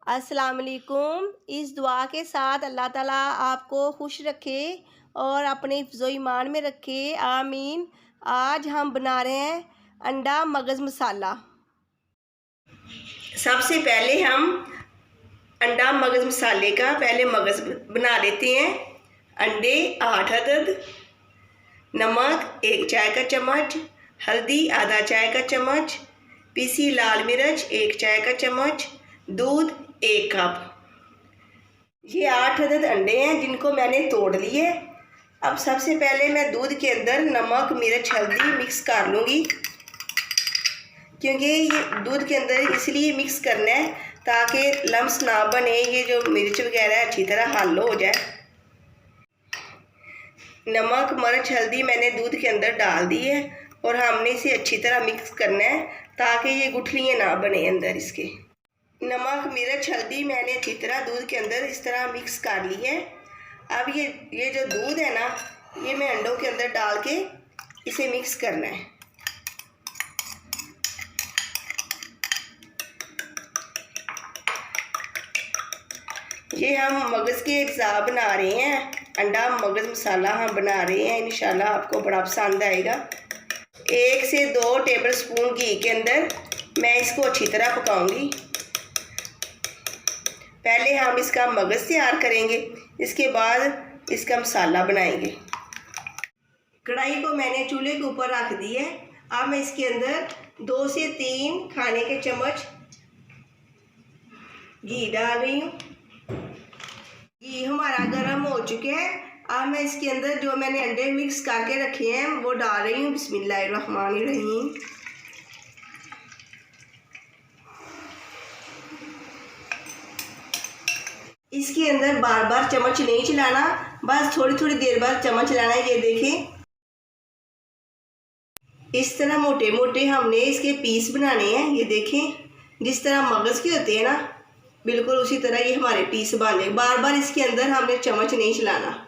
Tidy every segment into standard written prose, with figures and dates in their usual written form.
अस्सलाम वालेकुम। इस दुआ के साथ अल्लाह ताला आपको खुश रखे और अपने हिफ्ज़ो ईमान में रखे, आमीन। आज हम बना रहे हैं अंडा मगज़ मसाला। सबसे पहले हम अंडा मगज़ मसाले का पहले मगज़ बना लेते हैं। अंडे 8 अदद, नमक 1 चाय का चम्मच, हल्दी आधा चाय का चम्मच, पीसी लाल मिर्च 1 चाय का चम्मच, दूध 1 कप। ये 8 अदद अंडे हैं जिनको मैंने तोड़ लिए। अब सबसे पहले मैं दूध के अंदर नमक मिर्च हल्दी मिक्स कर लूँगी, क्योंकि ये दूध के अंदर इसलिए मिक्स करना है ताकि लम्स ना बने, ये जो मिर्च वगैरह अच्छी तरह हल हो जाए। नमक मिर्च हल्दी मैंने दूध के अंदर डाल दी है और हमने इसे अच्छी तरह मिक्स करना है ताकि ये गुठलियाँ ना बने अंदर इसके। नमक मिर्च हल्दी मैंने अच्छी तरह दूध के अंदर इस तरह मिक्स कर ली है। अब ये जो दूध है ना, ये मैं अंडों के अंदर डाल के इसे मिक्स करना है। ये हम मगज़ के अज्जा बना रहे हैं, अंडा मगज़ मसाला हम बना रहे हैं। इंशाल्लाह आपको बड़ा पसंद आएगा। 1 से 2 टेबल स्पून घी के अंदर मैं इसको अच्छी तरह पकाऊंगी। पहले हम इसका मगज़ तैयार करेंगे, इसके बाद इसका मसाला बनाएंगे। कढ़ाई को मैंने चूल्हे के ऊपर रख दी है। अब मैं इसके अंदर 2 से 3 खाने के चम्मच घी डाल रही हूँ। घी हमारा गर्म हो चुके हैं। अब मैं इसके अंदर जो मैंने अंडे मिक्स करके रखे हैं वो डाल रही हूँ। बिस्मिल्लाहिर्रहमानिर्रहीम। इसके अंदर बार बार चम्मच नहीं चलाना, बस थोड़ी थोड़ी देर बाद चम्मच चलाना है। ये देखें, इस तरह मोटे मोटे हमने इसके पीस बनाने हैं। ये देखें, जिस तरह मगज़ के होते हैं ना, बिल्कुल उसी तरह ये हमारे पीस बने। बार बार इसके अंदर हमने चम्मच नहीं चलाना।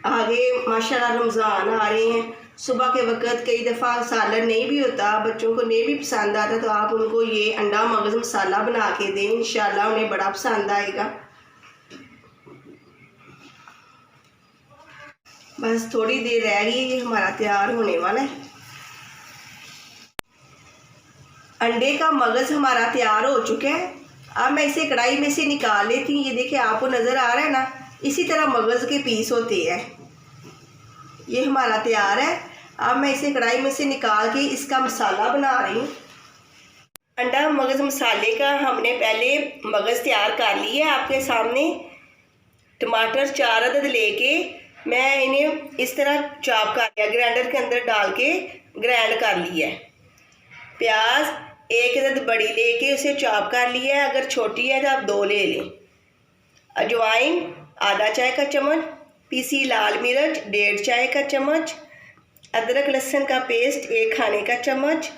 आगे माशाल्लाह रमज़ान आ रहे हैं। सुबह के वक्त कई दफ़ा सालन नहीं भी होता, बच्चों को नहीं भी पसंद आता, तो आप उनको ये अंडा मगज़ मसाला बना के दें, इंशाल्लाह उन्हें बड़ा पसंद आएगा। बस थोड़ी देर रह गई, ये हमारा तैयार होने वाला है। अंडे का मगज़ हमारा तैयार हो चुका है। अब मैं इसे कढ़ाई में से निकाल लेती हूँ। ये देखिए, आपको नज़र आ रहा है ना, इसी तरह मगज़ के पीस होते हैं। ये हमारा तैयार है। अब मैं इसे कढ़ाई में से निकाल के इसका मसाला बना रही हूँ। अंडा मगज़ मसाले का हमने पहले मगज़ तैयार कर लिया है आपके सामने। टमाटर 4 अदद लेके मैं इन्हें इस तरह चॉप कर लिया, ग्राइंडर के अंदर डाल के ग्राइंड कर लिया है। प्याज 1 अदद बड़ी लेके उसे चॉप कर लिया है, अगर छोटी है तो आप 2 ले लें। अजवाइन आधा चाय का चम्मच, पीसी लाल मिर्च 1.5 चाय का चम्मच, अदरक लहसुन का पेस्ट 1 खाने का चम्मच,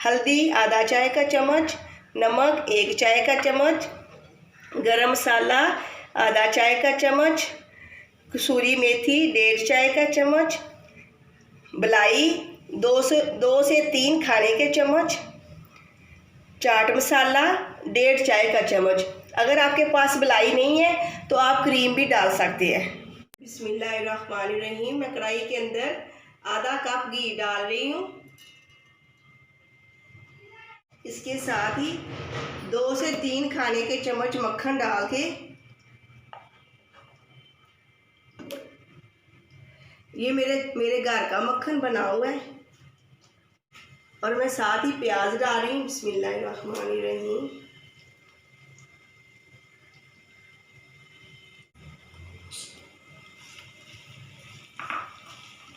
हल्दी आधा चाय का चम्मच, नमक 1 चाय का चम्मच, गरम मसाला आधा चाय का चम्मच, कसूरी मेथी 1.5 चाय का चम्मच, बलाई 2 से 3 खाने के चम्मच, चाट मसाला 1.5 चाय का चम्मच। अगर आपके पास बलाई नहीं है तो आप क्रीम भी डाल सकते हैं। बिस्मिल्लाहिर्रहमानिर्रहीम। मैं कढ़ाई के अंदर आधा कप घी डाल रही हूँ। इसके साथ ही 2 से 3 खाने के चम्मच मक्खन डाल के, ये मेरे घर का मक्खन बना हुआ है, और मैं साथ ही प्याज डाल रही हूँ। बिस्मिल्लाहिर्रहमानिर्रहीम।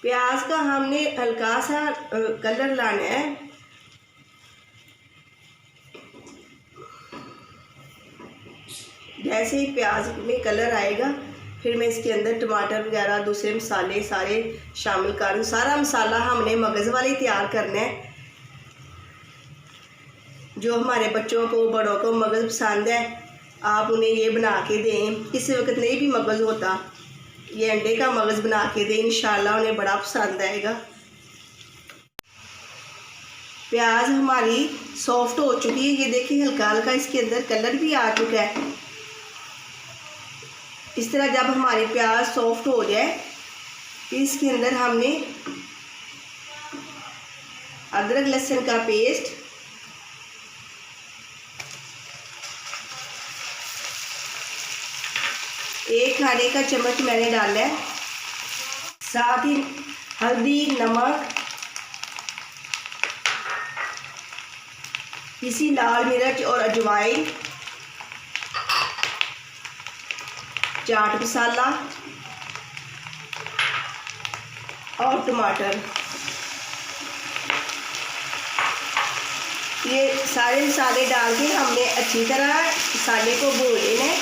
प्याज का हमने हल्का सा कलर लाना है। जैसे ही प्याज में कलर आएगा, फिर मैं इसके अंदर टमाटर वगैरह दूसरे मसाले सारे शामिल कर दूँ। सारा मसाला हमने मगज़ वाले तैयार करना है। जो हमारे बच्चों को बड़ों को मगज़ पसंद है, आप उन्हें ये बना के दें। किसी वक्त नहीं भी मगज़ होता, ये अंडे का मगज़ बना के दें, इंशाल्लाह उन्हें बड़ा पसंद आएगा। प्याज हमारी सॉफ्ट हो चुकी है। ये देखिए हल्का हल्का इसके अंदर कलर भी आ चुका है। इस तरह जब हमारी प्याज सॉफ्ट हो जाए इसके अंदर हमने अदरक लहसुन का पेस्ट, एक खाने का चम्मच मैंने डाला है, साथ ही हल्दी, नमक, पिसी लाल मिर्च और अजवाइन, चाट मसाला और टमाटर। ये सारे मसाले डाल के हमने अच्छी तरह मसाले को भून लेना है।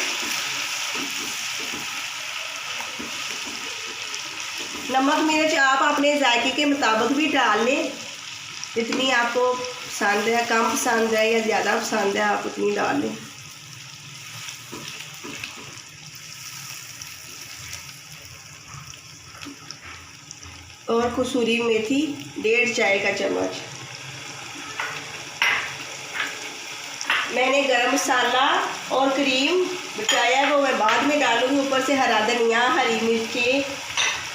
नमक मिर्च आप अपने जायके के मुताबिक भी डाल लें, जितनी आपको पसंद है, कम पसंद है या ज़्यादा पसंद है आप उतनी डाल लें। और कसूरी मेथी 1.5 चाय का चम्मच। मैंने गरम मसाला और क्रीम बचाया है वो मैं बाद में डालूंगी। ऊपर से हरा धनिया, हरी मिर्ची,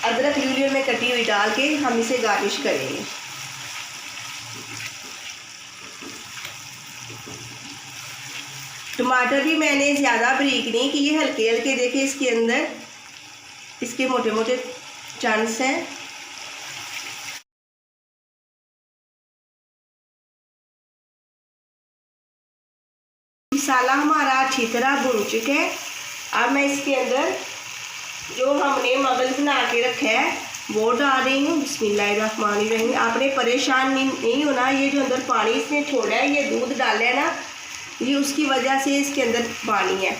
अदरक यूलियन में कटी हुई डाल के हम इसे गार्निश करेंगे। टमाटर भी मैंने ज़्यादा बारीक नहीं किए, हल्के हल्के देखिए इसके अंदर इसके मोटे मोटे चंक्स हैं। मसाला हमारा अच्छी तरह भून चुका है। अब मैं इसके अंदर जो हमने मगज बना के रखा है वो डाल रही हूँ। बिस्मिल्लाहिर्रहमानिर्रहीम। आपने परेशान नहीं होना। ये जो अंदर पानी इसने छोड़ा है, ये दूध डाला है ना, ये उसकी वजह से इसके अंदर पानी है।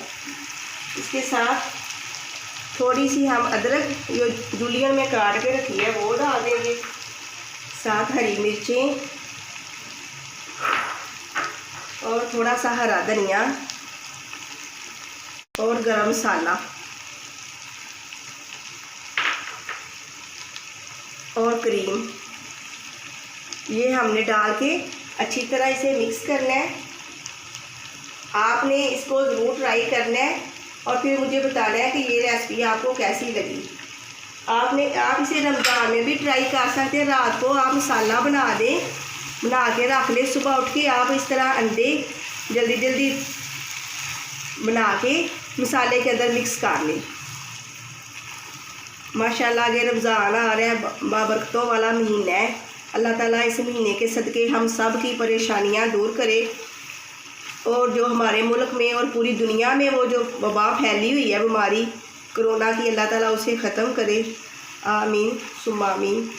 इसके साथ थोड़ी सी हम अदरक जो जूलियन में काट के रखी है वो डाल देंगे, साथ हरी मिर्चें और थोड़ा सा हरा धनिया और गरम मसाला और क्रीम, ये हमने डाल के अच्छी तरह इसे मिक्स करना है। आपने इसको ज़रूर ट्राई करना है और फिर मुझे बताना है कि ये रेसिपी आपको कैसी लगी। आप इसे रमज़ान में भी ट्राई कर सकते हैं। रात को आप मसाला बना दें, बना के रख लें, सुबह उठ के आप इस तरह अंडे जल्दी जल्दी बना के मसाले के अंदर मिक्स कर लें। माशाल्लाह ये रमज़ान आ रहा है, बाबरकतों वाला महीना है। अल्लाह ताला इस महीने के सदक़े हम सब की परेशानियां दूर करे और जो हमारे मुल्क में और पूरी दुनिया में वो जो वबा फैली हुई है बीमारी कोरोना की, अल्लाह ताला उसे ख़त्म करे। आमीन सुम्मा आमीन।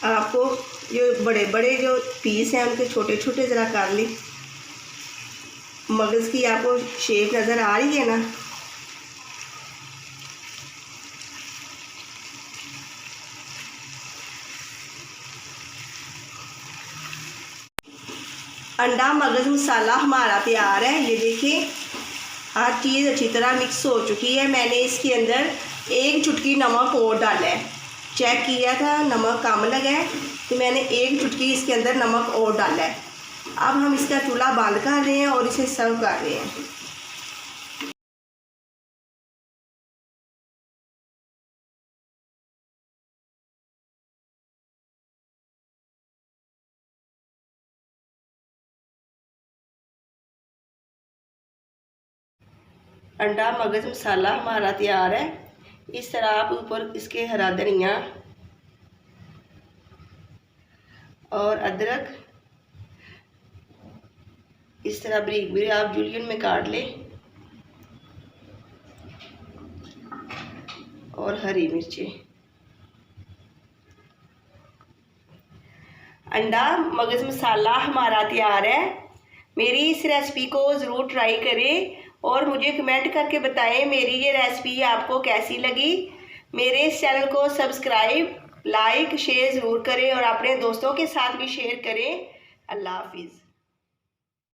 आपको जो बड़े बड़े जो पीस हैं उनके छोटे छोटे ज़रा कर ली। मगज़ की आपको शेप नज़र आ रही है ना। अंडा मगज़ मसाला हमारा तैयार है। ये देखिए हर चीज़ अच्छी तरह मिक्स हो चुकी है। मैंने इसके अंदर 1 चुटकी नमक और डाला है। चेक किया था नमक कम लगा है तो मैंने 1 चुटकी इसके अंदर नमक और डाला है। अब हम इसका चूल्हा बंद कर रहे हैं और इसे सर्व कर रहे हैं। अंडा मगज़ मसाला हमारा तैयार है। इस तरह आप ऊपर इसके हरा धनिया और अदरक इस तरह बारीक बारीक आप जूलियन में काट लें और हरी मिर्ची। अंडा मगज़ मसाला हमारा तैयार है। मेरी इस रेसिपी को ज़रूर ट्राई करें और मुझे कमेंट करके बताएं मेरी ये रेसिपी आपको कैसी लगी। मेरे इस चैनल को सब्सक्राइब, लाइक, शेयर ज़रूर करें और अपने दोस्तों के साथ भी शेयर करें। अल्लाह हाफिज़।